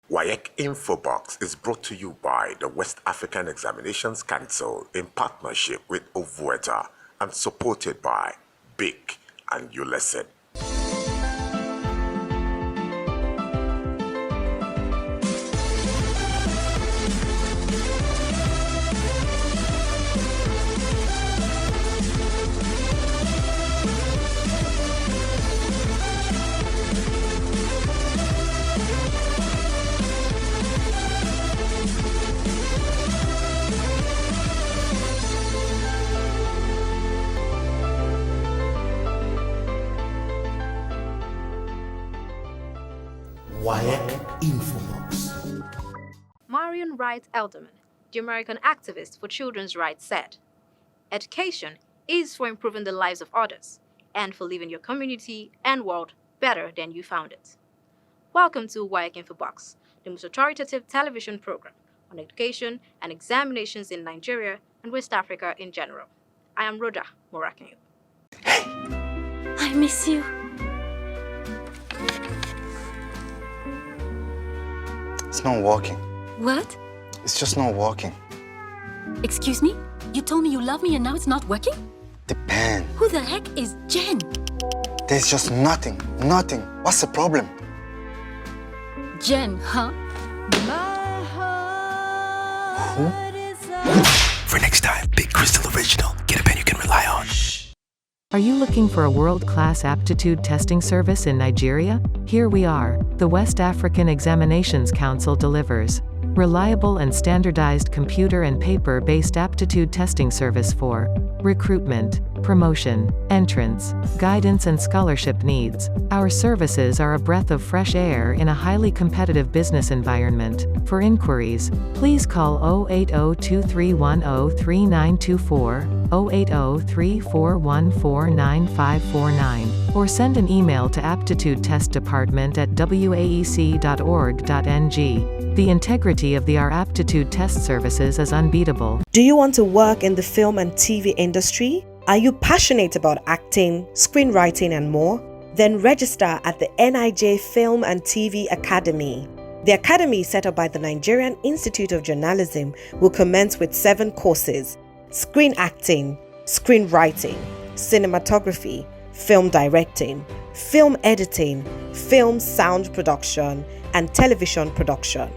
WAEC INFOBOX is brought to you by the West African Examinations Council in partnership with Ovueta and supported by BIC and ULESSEN. WAEC INFOBOX. Marion Wright Elderman, the American activist for children's rights, said, "Education is for improving the lives of others and for leaving your community and world better than you found it." Welcome to WAEC INFOBOX, the most authoritative television program on education and examinations in Nigeria and West Africa in general. I am Rhoda Morakinyo. Hey, I miss you. It's not working. What? It's just not working. Excuse me? You told me you love me and now it's not working? The pen. Who the heck is Jen? There's just nothing. What's the problem? Jen, huh? Who? For next time, Big Crystal Original. Get a pen you can rely on. Are you looking for a world-class aptitude testing service in Nigeria? Here we are. The West African Examinations Council delivers reliable and standardized computer and paper-based aptitude testing service for recruitment, promotion, entrance, guidance and scholarship needs. Our services are a breath of fresh air in a highly competitive business environment. For inquiries, please call 080-2310-3924, 080-3414-9549, or send an email to aptitudetestdepartment@waec.org.ng. The integrity of our aptitude test services is unbeatable. Do you want to work in the film and TV industry? Are you passionate about acting, screenwriting, and more? Then register at the NIJ Film and TV Academy. The academy, set up by the Nigerian Institute of Journalism, will commence with 7 courses: screen acting, screenwriting, cinematography, film directing, film editing, film sound production, and television production.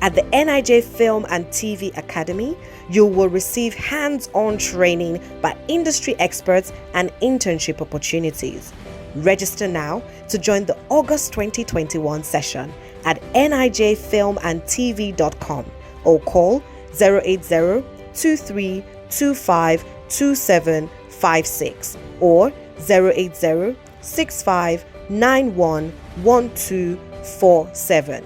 At the NIJ Film and TV Academy, you will receive hands-on training by industry experts and internship opportunities. Register now to join the August 2021 session at nijfilmandtv.com or call 080-2325-2756 or 080-6591-1247.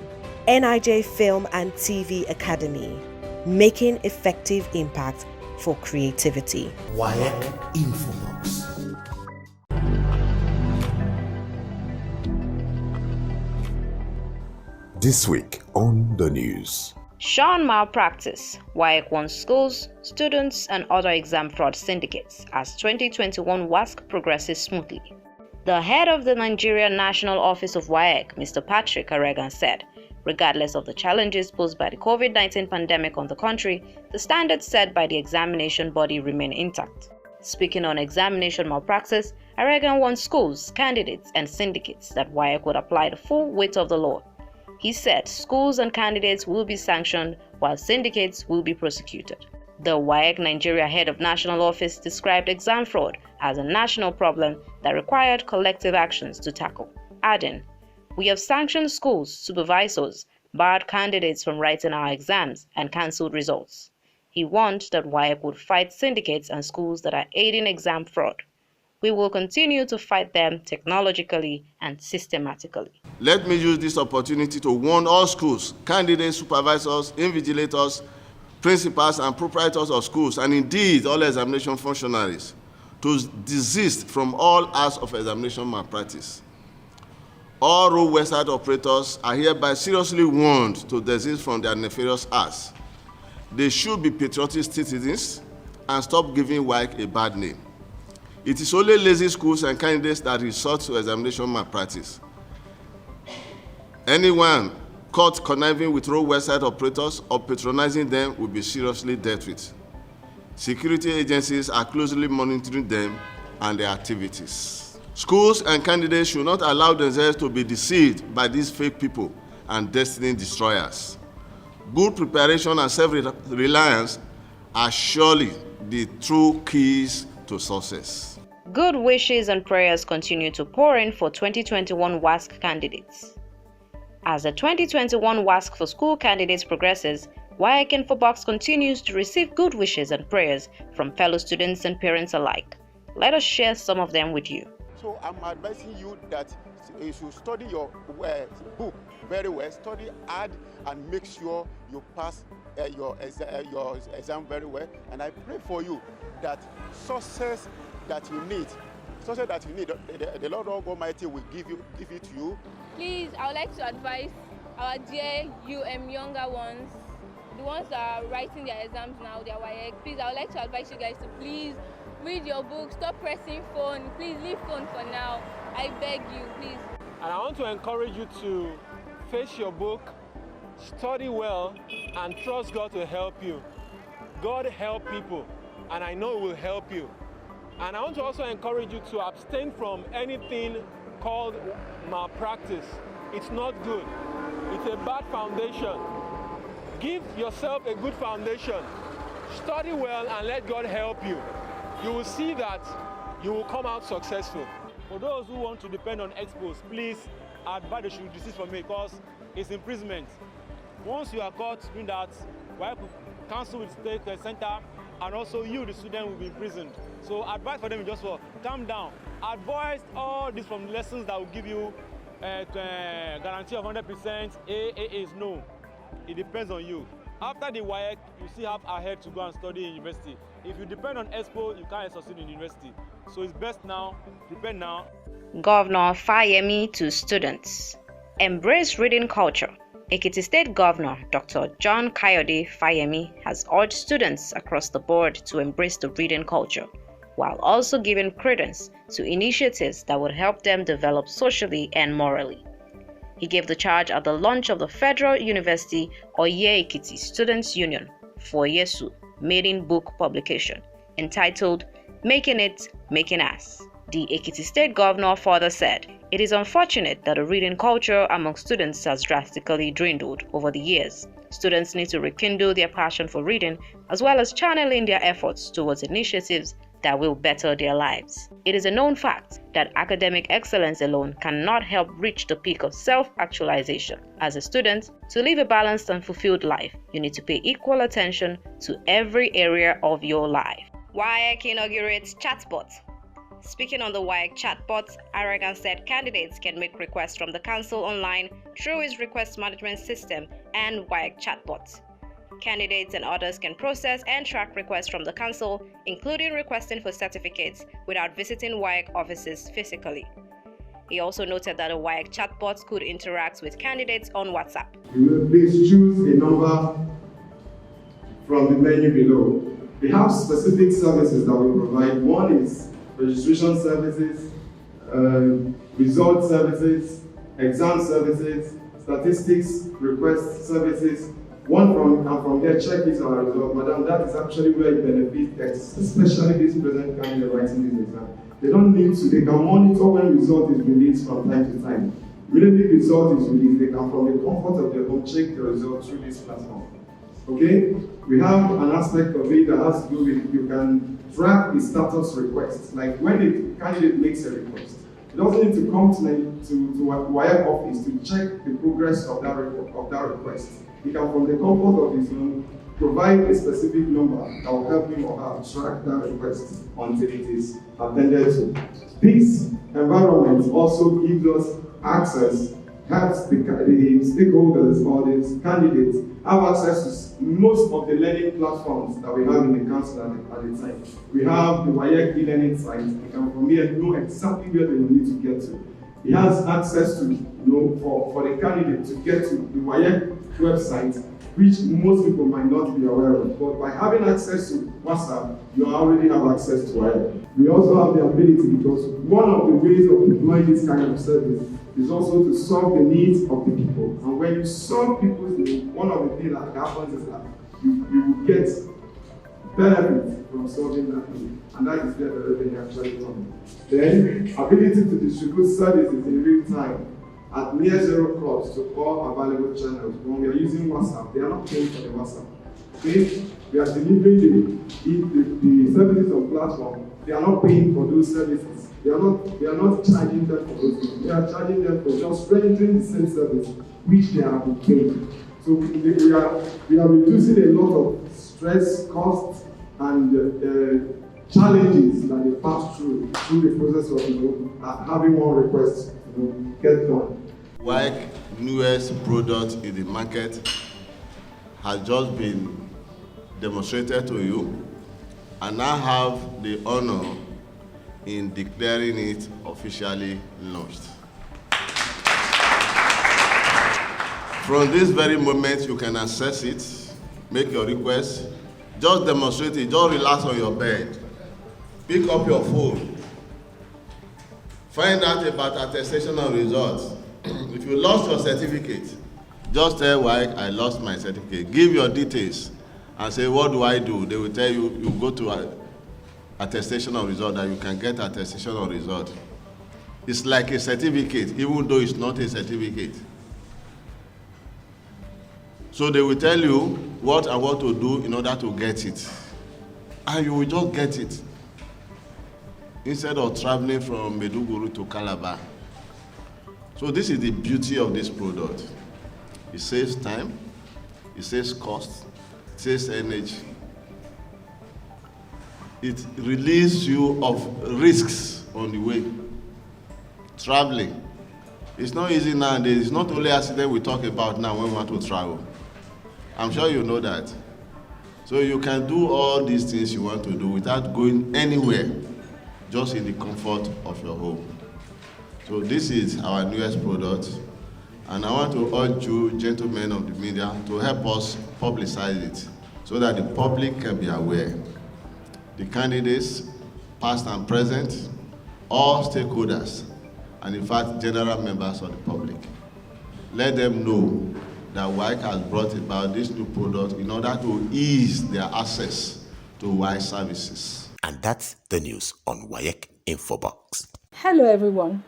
NIJ Film and TV Academy, making effective impact for creativity. WAEC INFOBOX. This week on the news. Sean malpractice. WAEC won schools, students, and other exam fraud syndicates as 2021 WASC progresses smoothly. The head of the Nigerian National Office of WAEC, Mr. Patrick Aregan, said, regardless of the challenges posed by the COVID-19 pandemic on the country, the standards set by the examination body remain intact. Speaking on examination malpractice, Aregan warned schools, candidates, and syndicates that WAEC would apply the full weight of the law. He said schools and candidates will be sanctioned while syndicates will be prosecuted. The WAEC Nigeria head of national office described exam fraud as a national problem that required collective actions to tackle, adding, "We have sanctioned schools, supervisors, barred candidates from writing our exams, and cancelled results." He warned that WAEC would fight syndicates and schools that are aiding exam fraud. We will continue to fight them technologically and systematically. Let me use this opportunity to warn all schools, candidates, supervisors, invigilators, principals, and proprietors of schools, and indeed all examination functionaries, to desist from all acts of examination malpractice. All road website operators are hereby seriously warned to desist from their nefarious acts. They should be patriotic citizens and stop giving WAEC a bad name. It is only lazy schools and candidates that resort to examination malpractice. Anyone caught conniving with road website operators or patronizing them will be seriously dealt with. Security agencies are closely monitoring them and their activities. Schools and candidates should not allow themselves to be deceived by these fake people and destiny destroyers. Good preparation and self-reliance are surely the true keys to success. Good wishes and prayers continue to pour in for 2021 WASC candidates. As the 2021 WASC for school candidates progresses, WAEC INFOBOX continues to receive good wishes and prayers from fellow students and parents alike. Let us share some of them with you. So I'm advising you that you should study your book very well, study hard, and make sure you pass your exam very well. And I pray for you that success that you need, the Lord Almighty will give it to you. Please, I would like to advise our dear younger ones, the ones that are writing their exams now, their WAEC. Please, I would like to advise you guys to please read your book, stop pressing phone, please leave phone for now. I beg you, please. And I want to encourage you to face your book, study well, and trust God to help you. God help people, and I know it will help you. And I want to also encourage you to abstain from anything called malpractice. It's not good. It's a bad foundation. Give yourself a good foundation. Study well and let God help you. You will see that you will come out successful. For those who want to depend on expos, please, I advise they should desist from it because it's imprisonment. Once you are caught doing that, council will take the center, and also you, the student, will be imprisoned. So advice for them is just for calm down. Avoid all this from lessons that will give you a guarantee of 100%. A is no. It depends on you. After the WAEC, you still have ahead to go and study in university. If you depend on Expo, you can't succeed in university. So it's best now, prepare now. Governor Fayemi to students. Embrace reading culture. Ekiti State Governor Dr. John Kayode Fayemi has urged students across the board to embrace the reading culture, while also giving credence to initiatives that would help them develop socially and morally. He gave the charge at the launch of the Federal University Oye Ekiti Students Union for Yesu maiden book publication entitled Making It, Making Us. The Ekiti State Governor further said, "It is unfortunate that the reading culture among students has drastically dwindled over the years. Students need to rekindle their passion for reading as well as channeling their efforts towards initiatives that will better their lives. It is a known fact that academic excellence alone cannot help reach the peak of self-actualization. As a student, to live a balanced and fulfilled life, you need to pay equal attention to every area of your life." WAEC inaugurates chatbot. Speaking on the WAEC chatbot, Aragan said candidates can make requests from the council online through its request management system and WAEC chatbot. Candidates and others can process and track requests from the council, including requesting for certificates, without visiting WAEC offices physically. He also noted that a WAEC chatbot could interact with candidates on WhatsApp. You will please choose a number from the menu below. We have specific services that we provide. One is registration services, result services, exam services, statistics request services. One from there, check is our result. Madam, that is actually where you benefit, especially this present candidate writing this exam. They don't need to, they can monitor when result is released from time to time. Immediately result is released, they can from the comfort of their home check the result through this platform. Okay? We have an aspect of it that has to do with, you can track the status requests. Like when the candidate makes a request, it doesn't need to come to a WAEC office to check the progress of that request. He can, from the comfort of his home, provide a specific number that will help him or her track that request until it is attended to. This environment also gives us access, helps the stakeholders or the candidates have access to most of the learning platforms that we have in the council at the time. We have the WAEC e-learning site. They can from here know exactly where they need to get to. He has access to, for the candidate to get to the WAEC website, which most people might not be aware of. But by having access to WhatsApp, you already have access to WAEC. We also have the ability, because one of the ways of deploying this kind of service is also to solve the needs of the people. And when you solve people's needs, one of the things that happens is that you will get benefit from solving that need. And that is where the revenue actually comes. Then, ability to distribute services in real time at near zero cost to all available channels. When we are using WhatsApp, they are not paying for the WhatsApp. Okay? We are delivering the services on platform. They are not paying for those services. They are not charging them for those things. We are charging them for just rendering the same service which they have been paying. So we are reducing a lot of stress, costs, and challenges that they pass through the process of having one request get done. WAEC newest product in the market has just been demonstrated to you, and I have the honor in declaring it officially launched. From this very moment, you can access it, make your request, just demonstrate it, just relax on your bed, pick up your phone, find out about attestation of results. If you lost your certificate, just tell WAEC, I lost my certificate. Give your details and say, what do I do? They will tell you, you go to attestation of result, that you can get attestation of result. It's like a certificate, even though it's not a certificate. So they will tell you what and what to do in order to get it. And you will just get it. Instead of traveling from Maiduguri to Calabar. So this is the beauty of this product. It saves time, it saves cost, it saves energy. It relieves you of risks on the way. Traveling. It's not easy nowadays. It's not only accident we talk about now when we want to travel. I'm sure you know that. So you can do all these things you want to do without going anywhere, just in the comfort of your home. So this is our newest product, and I want to urge you, gentlemen of the media, to help us publicize it so that the public can be aware. The candidates, past and present, all stakeholders, and in fact, general members of the public. Let them know that WAEC has brought about this new product in order to ease their access to WAEC services. And that's the news on WAEC INFOBOX. Hello everyone,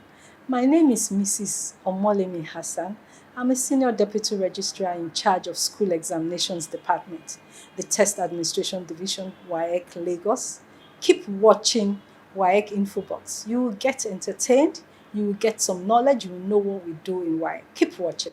my name is Mrs. Omolemi Hassan. I'm a Senior Deputy Registrar in charge of School Examinations Department, the Test Administration Division, WAEC Lagos. Keep watching WAEC INFOBOX. You will get entertained, you will get some knowledge, you will know what we do in WAEC. Keep watching.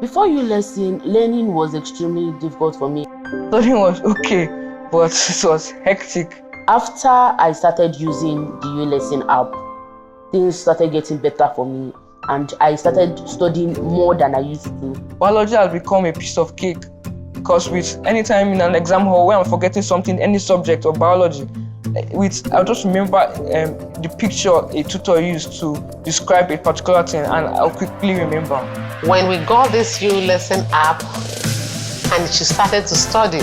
Before lesson, learning was extremely difficult for me. Studying was okay, but it was hectic. After I started using the lesson app, things started getting better for me, and I started studying more than I used to. Biology has become a piece of cake, because with any time in an exam hall where I'm forgetting something, any subject of biology, I'll just remember the picture a tutor used to describe a particular thing, and I'll quickly remember. When we got this lesson app and she started to study,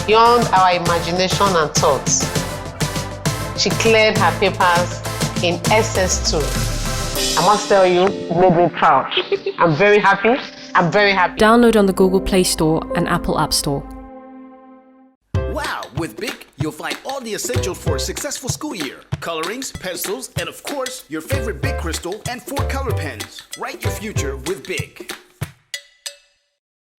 beyond our imagination and thoughts, she cleared her papers in SS2. I must tell you, it made me proud. I'm very happy. I'm very happy. Download on the Google Play Store and Apple App Store. Wow, with BIC, you'll find all the essentials for a successful school year. Colorings, pencils, and of course, your favorite BIC crystal and 4 color pens. Write your future with BIC.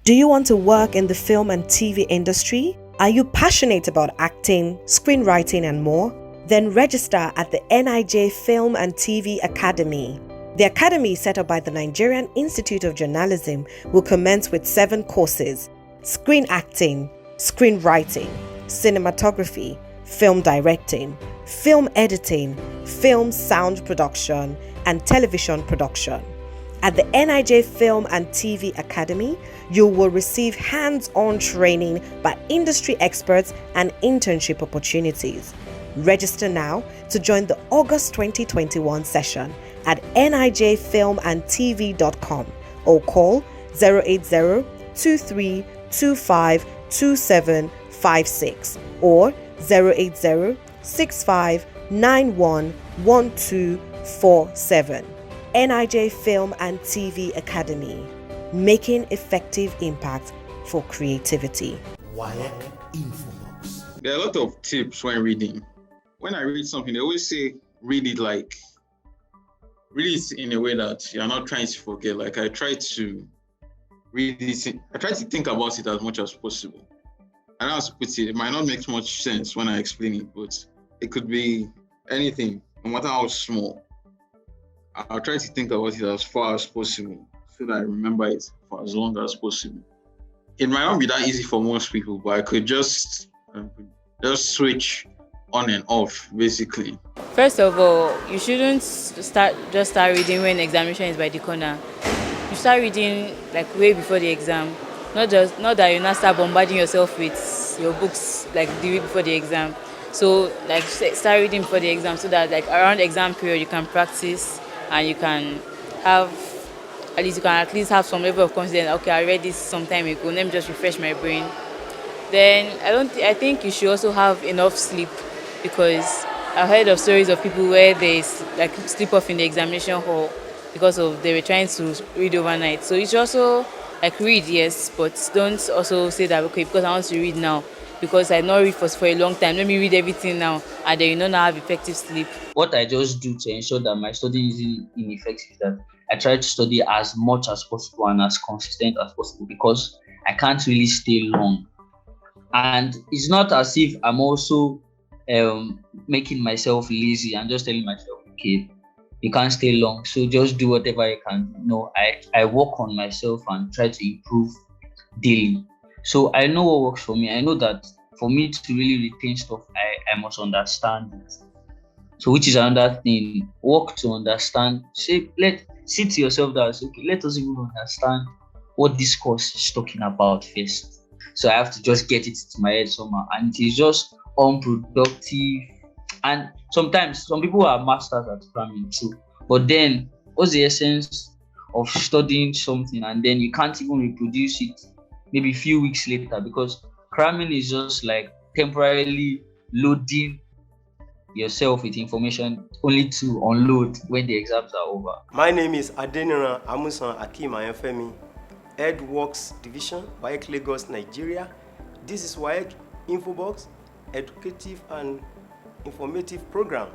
Do you want to work in the film and TV industry? Are you passionate about acting, screenwriting, and more? Then register at the NIJ Film and TV Academy. The academy, set up by the Nigerian Institute of Journalism, will commence with 7 courses: screen acting, screenwriting, cinematography, film directing, film editing, film sound production, and television production. At the NIJ Film and TV Academy, You will receive hands-on training by industry experts and internship opportunities. Register now to join the August 2021 session at nijfilmandtv.com or call 080-2325-2756 or 080-6591-1247. NIJ Film and TV Academy, making effective impact for creativity. WAEC INFOBOX. There are a lot of tips when reading. When I read something, they always say, read it in a way that you're not trying to forget. Like I try to read it, I try to think about it as much as possible. I don't have to put it, it might not make much sense when I explain it, but it could be anything, no matter how small. I'll try to think about it as far as possible so that I remember it for as long as possible. It might not be that easy for most people, but I could just switch on and off, basically. First of all, you shouldn't start reading when examination is by the corner. You start reading like way before the exam. Not that you not start bombarding yourself with your books like the week before the exam. So like start reading before the exam so that like around exam period you can practice and you can have at least have some level of confidence. Okay, I read this some time ago. Let me just refresh my brain. Then I think you should also have enough sleep, because I've heard of stories of people where they like sleep off in the examination hall because they were trying to read overnight. So you should also like read, yes, but don't also say that okay, because I want to read now, because I not read for a long time, let me read everything now, and then you don't have effective sleep. What I just do to ensure that my study isn't ineffective is that I try to study as much as possible and as consistent as possible, because I can't really stay long. And it's not as if I'm also making myself lazy and just telling myself, okay, you can't stay long, so just do whatever you can. No, I work on myself and try to improve daily. So I know what works for me. I know that for me to really retain stuff, I must understand it. So which is another thing. Work to understand. Sit to yourself down. Say, okay, let us even understand what this course is talking about first. So I have to just get it to my head somehow, and it is just unproductive. And sometimes some people are masters at cramming too, but then what's the essence of studying something and then you can't even reproduce it maybe a few weeks later, because cramming is just like temporarily loading yourself with information only to unload when the exams are over. My name is Adenira Amusan Akim Ayefemi, Ed Works Division, WAEC Lagos, Nigeria. This is WAEC INFOBOX, educative and informative program.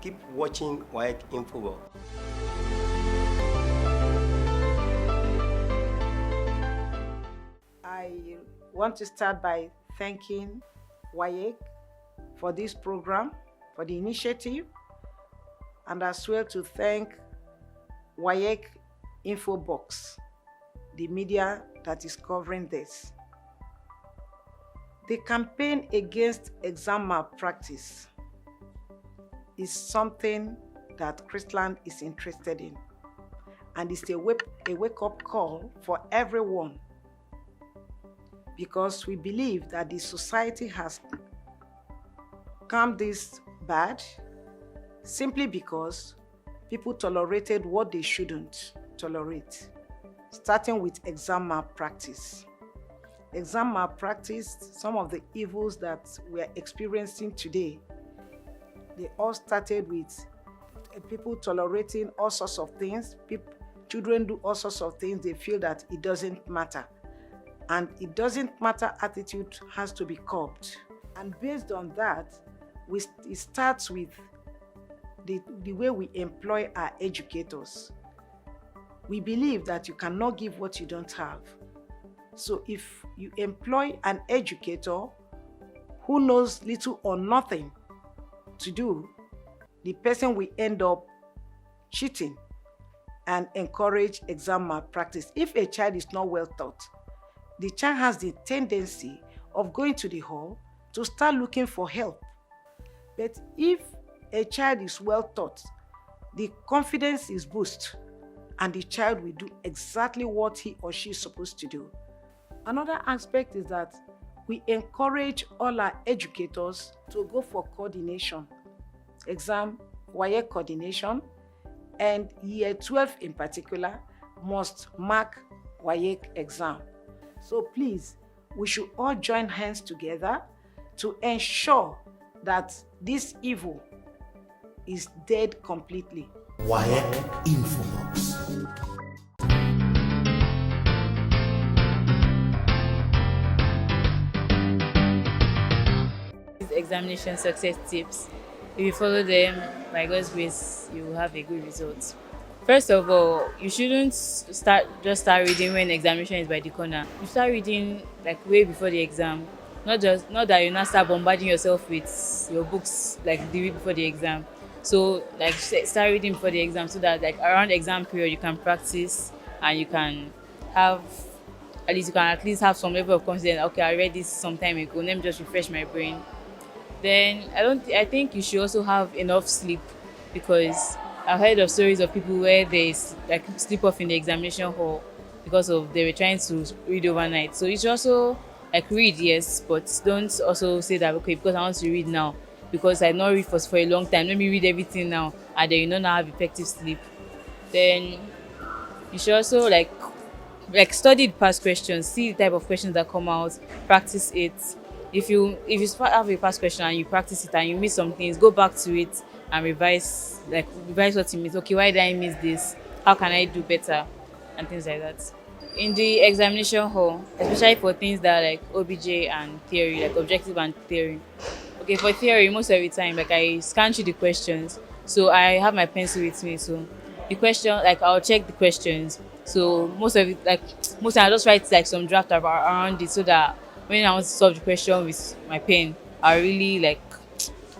Keep watching WAEC INFOBOX. I want to start by thanking WAEC for this program, for the initiative, and as well to thank WAEC INFOBOX, the media that is covering this. The campaign against exam malpractice is something that Chrisland is interested in, and it's a wake-up call for everyone, because we believe that the society has come this bad simply because people tolerated what they shouldn't tolerate, starting with exam malpractice. Exam malpractice, some of the evils that we're experiencing today, they all started with people tolerating all sorts of things. Children do all sorts of things, they feel that it doesn't matter. And it doesn't matter attitude has to be curbed. And based on that, it starts with the way we employ our educators. We believe that you cannot give what you don't have. So if you employ an educator who knows little or nothing to do, the person will end up cheating and encourage exam malpractice. If a child is not well taught, the child has the tendency of going to the hall to start looking for help. But if a child is well taught, the confidence is boosted and the child will do exactly what he or she is supposed to do. Another aspect is that we encourage all our educators to go for coordination, exam, WAEC coordination, and year 12 in particular must mark WAEC exam. So please, we should all join hands together to ensure that this evil is dead completely. WAEC INFOBOX. Examination success tips. If you follow them, by God's grace, you will have a good result. First of all, you shouldn't start reading when examination is by the corner. You start reading like way before the exam. Not that you not start bombarding yourself with your books like the week before the exam. So like start reading before the exam so that like around exam period you can practice and you can have at least have some level of confidence. Okay, I read this some time ago. Let me just refresh my brain. Then I think you should also have enough sleep, because I've heard of stories of people where they like sleep off in the examination hall because of they were trying to read overnight. So you should also like read, yes, but don't also say that okay, because I want to read now, because I not read for a long time, let me read everything now, and then you don't have effective sleep. Then you should also like study the past questions, see the type of questions that come out, practice it. If you have a past question and you practice it and you miss some things, go back to it and revise what you missed. Okay, why did I miss this? How can I do better? And things like that. In the examination hall, especially for things that are like OBJ and theory, like objective and theory. Okay, for theory, most of the time, like I scan through the questions, so I have my pencil with me. So the question, like I'll check the questions. So most of it, like most time I just write like some draft around it, so that when I want to solve the question with my pen, I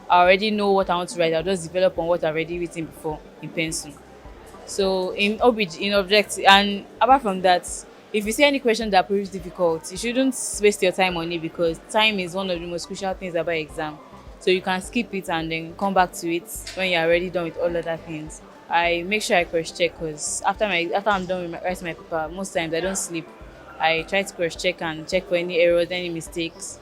already know what I want to write. I'll just develop on what I've already written before in pencil. So in objective, and apart from that, if you see any question that proves difficult, you shouldn't waste your time on it, because time is one of the most crucial things about exam. So you can skip it and then come back to it when you're already done with all other things. I make sure I cross-check, because after I'm done with writing my paper, most times I don't sleep. I try to cross-check and check for any errors, any mistakes,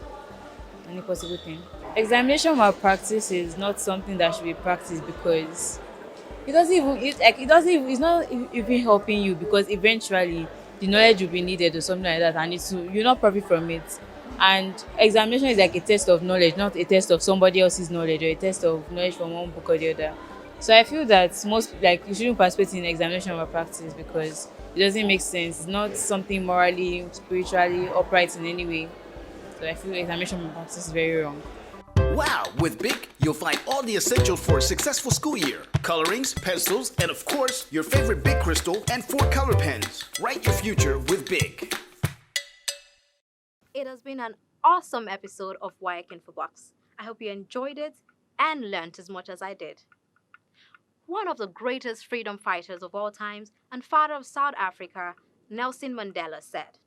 any possible thing. Examination malpractice is not something that should be practiced, because it's not even helping you, because eventually the knowledge will be needed or something like that, and you'll not profit from it. And examination is like a test of knowledge, not a test of somebody else's knowledge or a test of knowledge from one book or the other. So I feel that you shouldn't participate in examination malpractice, because it doesn't make sense. It's not something morally, spiritually upright in any way. So I feel examination malpractice is very wrong. Wow, with BIC, you'll find all the essentials for a successful school year. Colorings, pencils, and of course, your favorite BIC crystal and 4 color pens. Write your future with BIC. It has been an awesome episode of WAEC INFOBOX. I hope you enjoyed it and learned as much as I did. One of the greatest freedom fighters of all times and father of South Africa, Nelson Mandela, said,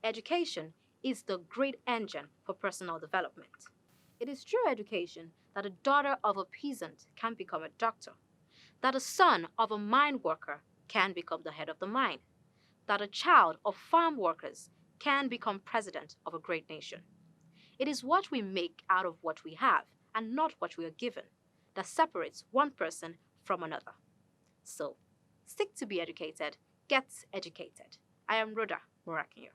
"Education is the great engine for personal development. It is through education that a daughter of a peasant can become a doctor, that a son of a mine worker can become the head of the mine, that a child of farm workers can become president of a great nation. It is what we make out of what we have and not what we are given that separates one person from another. So, stick to be educated, get educated. I am Rhoda Morakinyo.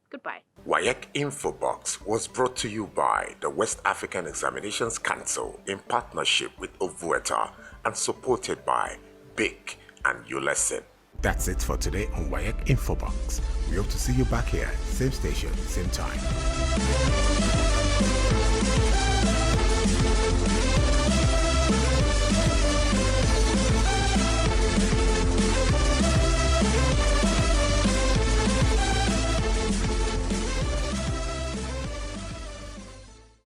Goodbye. WAEC INFOBOX was brought to you by the West African Examinations Council in partnership with Ovueta and supported by BIC and ULESSON. That's it for today on WAEC INFOBOX. We hope to see you back here, same station, same time.